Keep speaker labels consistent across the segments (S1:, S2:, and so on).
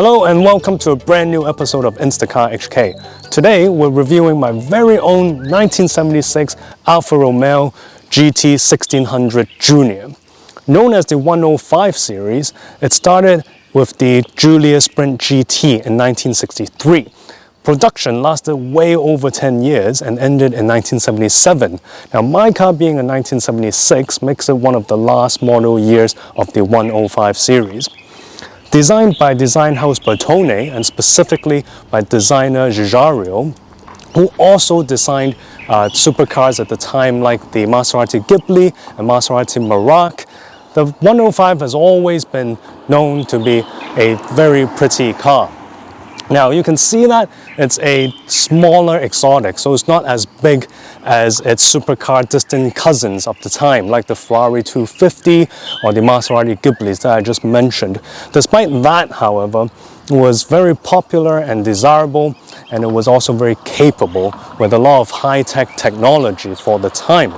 S1: Hello and welcome to a brand new episode of Instacar HK. Today we're reviewing my very own 1976 Alfa Romeo GT1600 Junior. Known as the 105 series, it started with the Giulia Sprint GT in 1963. Production lasted way over 10 years and ended in 1977. Now my car being a 1976 makes it one of the last model years of the 105 series. Designed by design house Bertone and specifically by designer Giulia, who also designed supercars at the time like the Maserati Ghibli and Maserati Merak, the 105 has always been known to be a very pretty car. Now you can see that it's a smaller exotic, so it's not as big as its supercar distant cousins of the time, like the Ferrari 250 or the Maserati Ghiblis that I just mentioned. Despite that, however, it was very popular and desirable, and it was also very capable with a lot of high-tech technology for the time.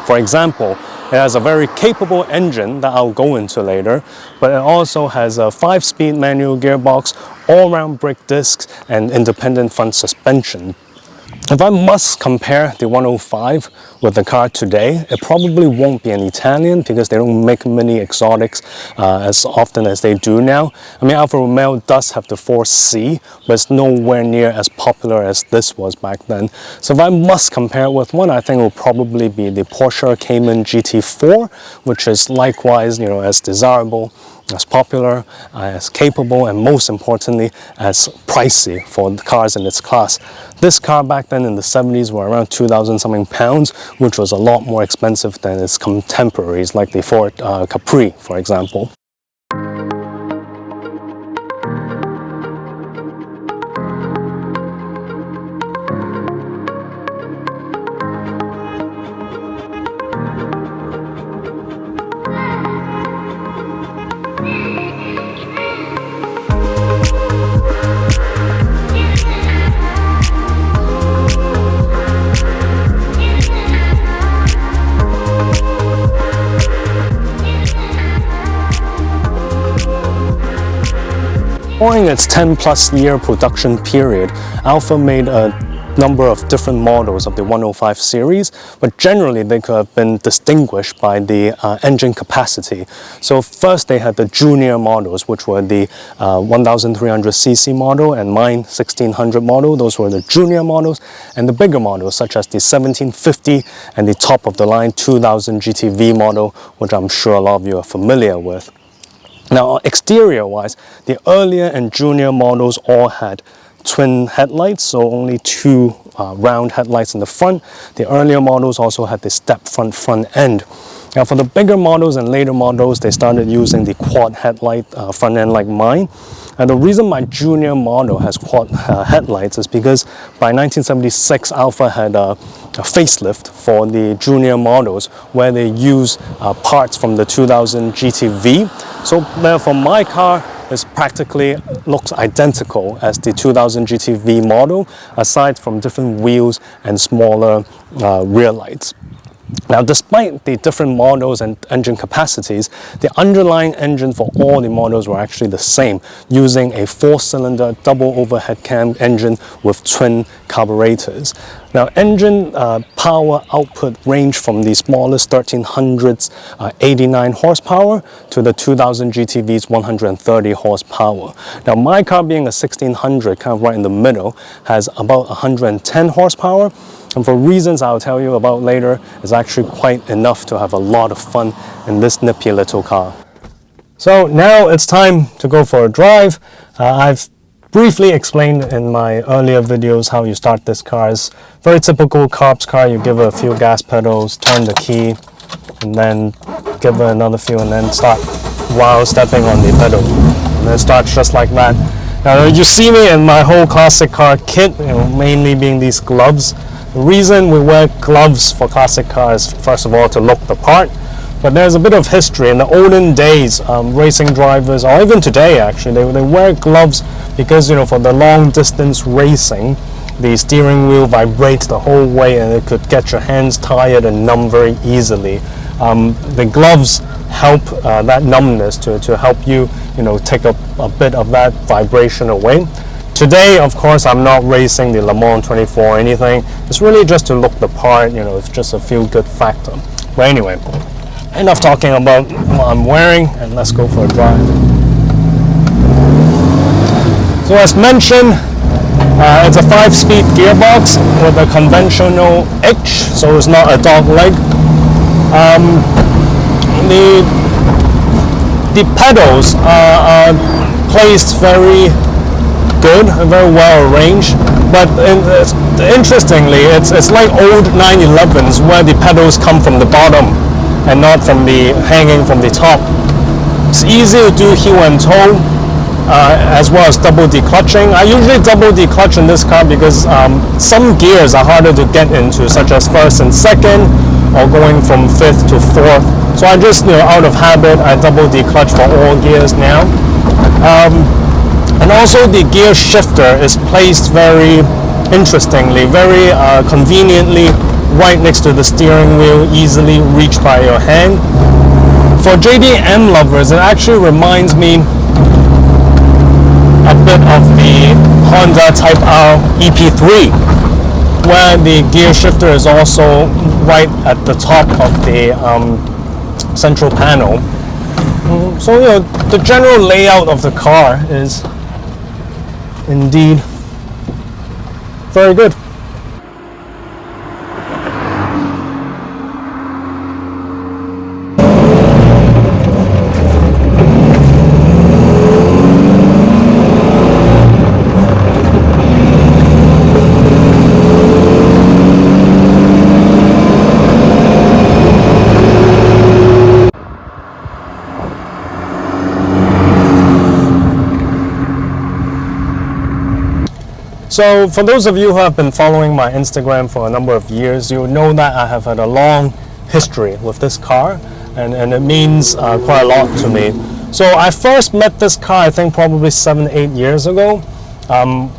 S1: For example, it has a very capable engine that I'll go into later, but it also has a 5-speed manual gearbox, all-round brake discs, and independent front suspension. If I must compare the 105 with the car today, it probably won't be an Italian because they don't make many exotics as often as they do now. I mean, Alfa Romeo does have the 4C, but it's nowhere near as popular as this was back then. So if I must compare it with one, I think it will probably be the Porsche Cayman GT4, which is likewise, as desirable, as popular, as capable, and most importantly, as pricey for the cars in its class. This car back then in the 70s were around 2,000 something pounds, which was a lot more expensive than its contemporaries like the Ford Capri, for example. During its 10-plus year production period, Alfa made a number of different models of the 105 series, but generally they could have been distinguished by the engine capacity. So first they had the junior models, which were the 1300cc model and mine 1600 model. Those were the junior models, and the bigger models such as the 1750 and the top of the line 2000 GTV model, which I'm sure a lot of you are familiar with. Now, exterior-wise, the earlier and junior models all had twin headlights, so only two round headlights in the front. The earlier models also had the step front end. Now, for the bigger models and later models, they started using the quad headlight front end like mine. And the reason my junior model has quad headlights is because by 1976, Alfa had a facelift for the junior models where they use parts from the 2000 GTV. So therefore my car is practically looks identical as the 2000 GTV model, aside from different wheels and smaller rear lights. Now, despite the different models and engine capacities, the underlying engine for all the models were actually the same, using a 4-cylinder double overhead cam engine with twin carburetors. Now, engine power output ranged from the smallest 1300's 89 horsepower to the 2000 GTV's 130 horsepower. Now, my car being a 1600, kind of right in the middle, has about 110 horsepower. And for reasons I'll tell you about later, it's actually quite enough to have a lot of fun in this nippy little car. So now it's time to go for a drive. I've briefly explained in my earlier videos how you start this car. It's very typical Carbs car. You give it a few gas pedals, turn the key, and then give it another few, and then start while stepping on the pedal. And then it starts just like that. Now you see me in my whole classic car kit, mainly being these gloves. The reason we wear gloves for classic cars, first of all, to look the part, but there's a bit of history. In the olden days, racing drivers, or even today actually, they wear gloves because, for the long distance racing, the steering wheel vibrates the whole way and it could get your hands tired and numb very easily. The gloves help that numbness to help you, take a bit of that vibration away. Today, of course, I'm not racing the Le Mans 24 or anything. It's really just to look the part, it's just a feel-good factor. But anyway, enough talking about what I'm wearing, and let's go for a drive. So as mentioned, it's a 5-speed gearbox with a conventional H, so it's not a dog leg. The pedals are placed very good and very well arranged, but interestingly, it's like old 911s where the pedals come from the bottom and not hanging from the top. It's easy to do heel and toe, as well as double declutching. I usually double declutch in this car because some gears are harder to get into, such as first and second, or going from fifth to fourth. So I just, out of habit, I double declutch for all gears now. And also the gear shifter is placed very interestingly, very conveniently right next to the steering wheel, easily reached by your hand. For JDM lovers, it actually reminds me a bit of the Honda Type R EP3, where the gear shifter is also right at the top of the central panel. So the general layout of the car is indeed very good. So for those of you who have been following my Instagram for a number of years, you know that I have had a long history with this car, and it means quite a lot to me. So I first met this car, I think probably 7-8 years ago,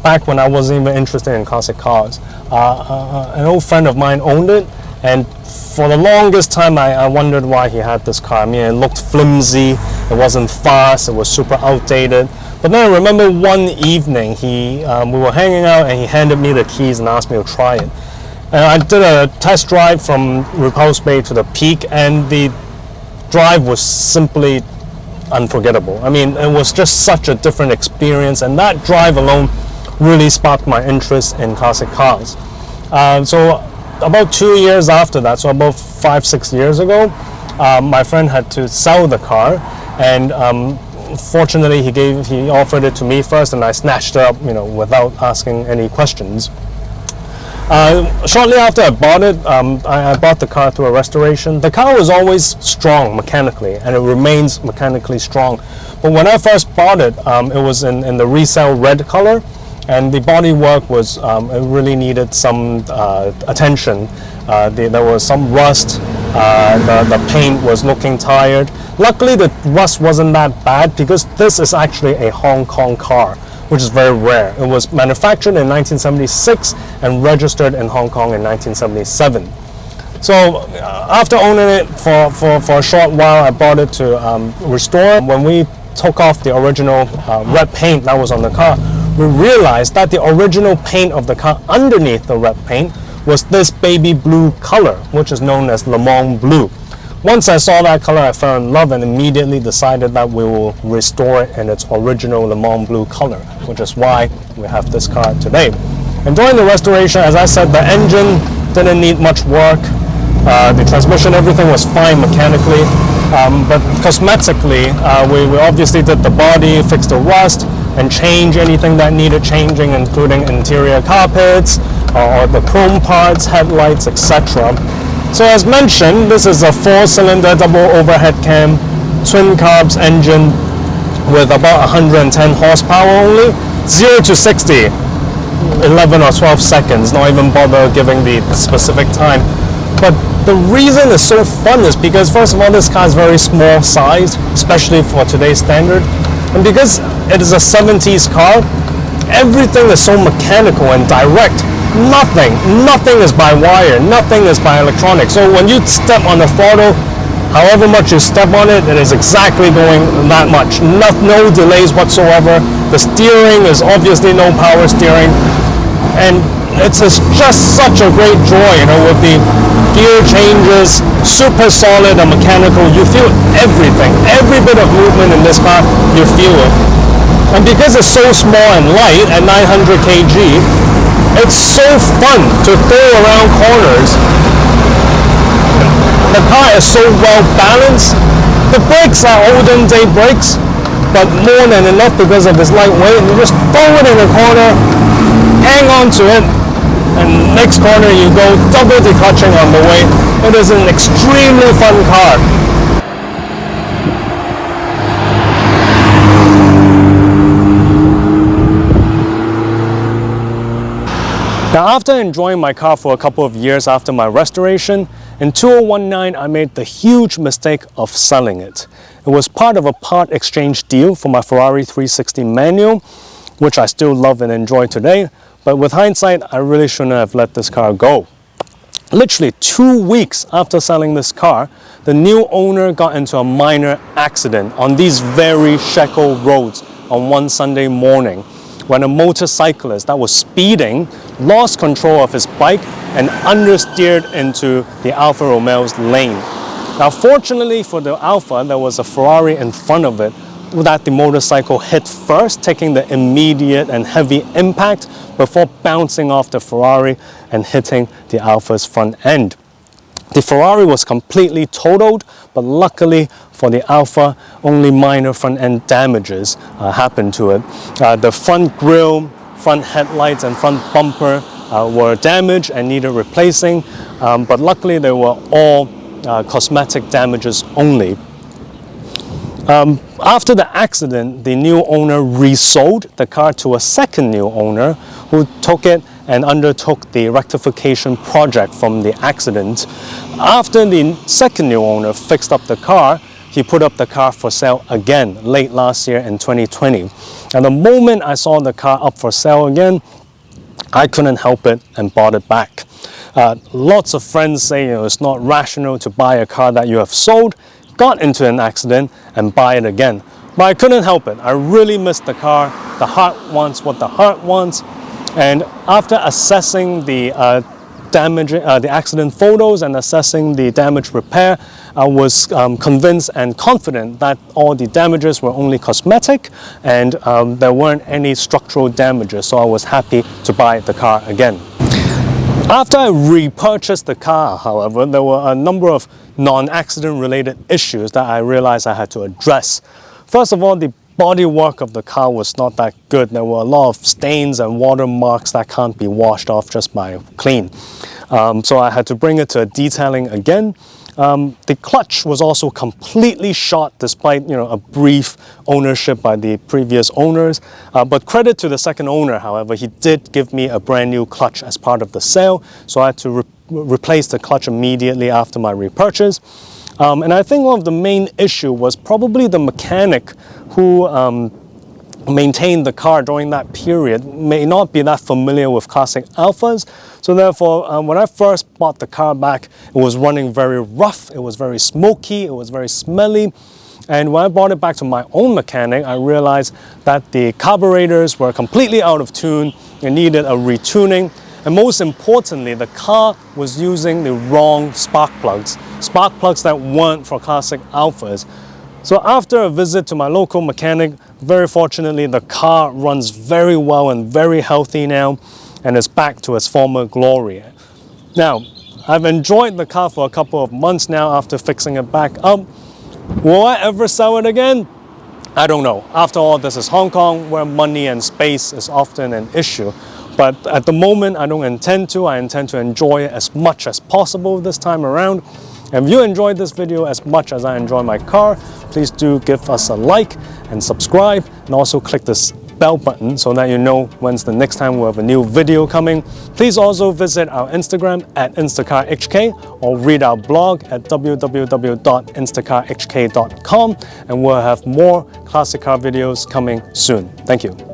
S1: back when I wasn't even interested in classic cars. An old friend of mine owned it, and for the longest time I wondered why he had this car. I mean, it looked flimsy, it wasn't fast, it was super outdated. But then I remember one evening we were hanging out and he handed me the keys and asked me to try it. And I did a test drive from Repulse Bay to the Peak, and the drive was simply unforgettable. I mean, it was just such a different experience, and that drive alone really sparked my interest in classic cars. So about 2 years after that, so about 5-6 years ago, my friend had to sell the car, and fortunately he offered it to me first, and I snatched it up, without asking any questions. Shortly after I bought it, I bought the car through a restoration. The car was always strong mechanically, and it remains mechanically strong. But when I first bought it, it was in the resale red color, and the bodywork was it really needed some attention. There was some rust. The paint was looking tired. Luckily, the rust wasn't that bad because this is actually a Hong Kong car, which is very rare. It was manufactured in 1976 and registered in Hong Kong in 1977. So after owning it for a short while, I bought it to restore. When we took off the original red paint that was on the car, we realized that the original paint of the car underneath the red paint was this baby blue color, which is known as Le Mans blue. Once I saw that color, I fell in love and immediately decided that we will restore it in its original Le Mans blue color, which is why we have this car today. And during the restoration, as I said, the engine didn't need much work. The transmission, everything was fine mechanically. But cosmetically, we obviously did the body, fixed the rust, and change anything that needed changing, including interior carpets, or the chrome parts, headlights, etc. So as mentioned, this is a 4-cylinder double overhead cam, twin carbs engine with about 110 horsepower only. 0 to 60, 11 or 12 seconds, not even bother giving the specific time. But the reason it's so fun is because, first of all, this car is very small sized, especially for today's standard. And because it is a 70s car, everything is so mechanical and direct. Nothing is by wire, nothing is by electronics. So when you step on the throttle, However much you step on it, it is exactly going that much. No delays whatsoever. The steering is obviously no power steering. And it's just such a great joy, you know, with the gear changes, super solid and mechanical. You feel everything. Every bit of movement in this car, you feel it. And because it's so small and light at 900 kg, it's so fun to throw around corners. The car is so well balanced. The brakes are olden day brakes, but more than enough because of its lightweight. You just throw it in the corner, hang on to it, and next corner you go, double declutching on the way. It is an extremely fun car. Now, after enjoying my car for a couple of years after my restoration, in 2019 I made the huge mistake of selling it. It was part of a part exchange deal for my Ferrari 360 manual, which I still love and enjoy today, but with hindsight, I really shouldn't have let this car go. Literally 2 weeks after selling this car, the new owner got into a minor accident on these very Shekel roads on one Sunday morning, when a motorcyclist that was speeding lost control of his bike and understeered into the Alfa Romeo's lane. Now, fortunately for the Alfa, there was a Ferrari in front of it that the motorcycle hit first, taking the immediate and heavy impact before bouncing off the Ferrari and hitting the Alfa's front end. The Ferrari was completely totaled, but luckily for the Alfa, only minor front-end damages happened to it. The front grille, front headlights, and front bumper were damaged and needed replacing, but luckily they were all cosmetic damages only. After the accident, the new owner resold the car to a second new owner who took it and undertook the rectification project from the accident. After the second new owner fixed up the car, he put up the car for sale again late last year in 2020. And the moment I saw the car up for sale again, I couldn't help it and bought it back. Lots of friends say, you know, it's not rational to buy a car that you have sold, got into an accident, and buy it again. But I couldn't help it. I really missed the car. The heart wants what the heart wants. And after assessing the accident photos and assessing the damage repair, I was convinced and confident that all the damages were only cosmetic and there weren't any structural damages, so I was happy to buy the car again. After I repurchased the car, however, there were a number of non-accident related issues that I realized I had to address. First of all, the bodywork of the car was not that good. There were a lot of stains and watermarks that can't be washed off just by clean. So I had to bring it to a detailing again. The clutch was also completely shot despite, you know, a brief ownership by the previous owners. But credit to the second owner, however, he did give me a brand new clutch as part of the sale. So I had to replace the clutch immediately after my repurchase. And I think one of the main issue was probably the mechanic who maintained the car during that period may not be that familiar with classic Alfas. So therefore, when I first bought the car back, it was running very rough, it was very smoky, it was very smelly. And when I brought it back to my own mechanic, I realized that the carburetors were completely out of tune and needed a retuning. And most importantly, the car was using the wrong spark plugs that weren't for classic Alfas. So after a visit to my local mechanic, very fortunately, the car runs very well and very healthy now and is back to its former glory. Now, I've enjoyed the car for a couple of months now after fixing it back up. Will I ever sell it again? I don't know. After all, this is Hong Kong, where money and space is often an issue. But at the moment, I don't intend to. I intend to enjoy it as much as possible this time around. And if you enjoyed this video as much as I enjoy my car, please do give us a like and subscribe, and also click this bell button so that you know when's the next time we have a new video coming. Please also visit our Instagram at InstacarHK or read our blog at www.instacarhk.com, and we'll have more classic car videos coming soon. Thank you.